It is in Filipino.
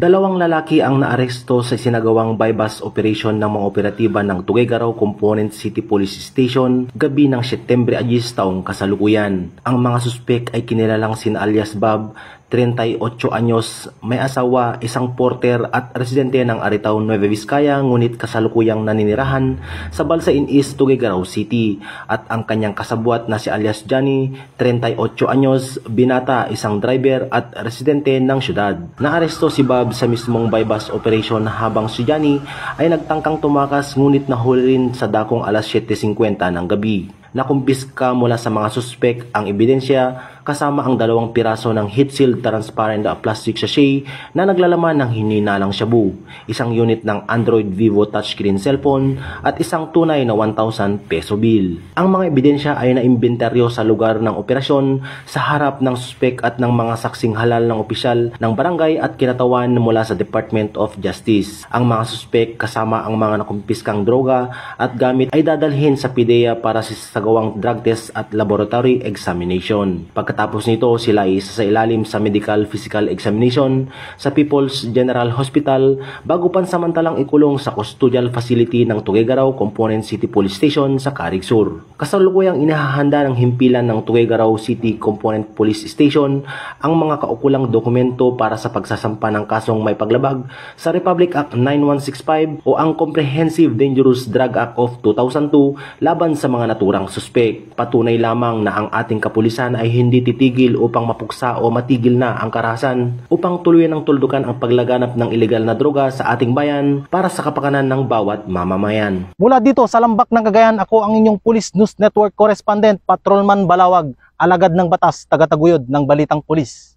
Dalawang lalaki ang naaresto sa sinagawang bypass operation ng mga operatiba ng Tuguegarao Component City Police Station gabi ng Setyembre 10 taong kasalukuyan. Ang mga suspek ay kinilalang sina alias Bob, 38 anyos, may asawa, isang porter at residente ng Aritao, Nueva Vizcaya, ngunit kasalukuyang naninirahan sa Balsain East, Tuguegarao City, at ang kanyang kasabwat na si alias Johnny, 38 anyos, binata, isang driver at residente ng syudad. Naaresto si Bob sa mismong bypass operation habang si Johnny ay nagtangkang tumakas ngunit nahuli rin sa dakong alas 7:50 ng gabi. Nakumpiska mula sa mga suspek ang ebidensya kasama ang 2 piraso ng heat sealed transparent plastic sachet na naglalaman ng hininalang shabu, isang unit ng Android Vivo touchscreen cellphone at isang tunay na 1,000 peso bill. Ang mga ebidensya ay naimbentaryo sa lugar ng operasyon sa harap ng suspek at ng mga saksing halal ng opisyal ng barangay at kinatawan mula sa Department of Justice. Ang mga suspek kasama ang mga nakumpiskang droga at gamit ay dadalhin sa PIDEA para sa sagawang drug test at laboratory examination. Pagkatapos nito, sila ay isasailalim sa medical physical examination sa People's General Hospital bago pansamantalang ikulong sa custodial facility ng Tuguegarao Component City Police Station sa Carig Sur. Kasalukuyang inihahanda ng himpilan ng Tuguegarao City Component Police Station ang mga kaukulang dokumento para sa pagsasampa ng kasong may paglabag sa Republic Act 9165 o ang Comprehensive Dangerous Drug Act of 2002 laban sa mga naturang suspek. Patunay lamang na ang ating kapulisan ay hindi titigil upang mapuksa o matigil na ang karahasan upang tuluyan ng tuldukan ang paglaganap ng ilegal na droga sa ating bayan para sa kapakanan ng bawat mamamayan. Mula dito sa Lambak ng Cagayan, ako ang inyong Police News Network Correspondent, Patrolman Balawag, alagad ng batas, tagataguyod ng Balitang Pulis.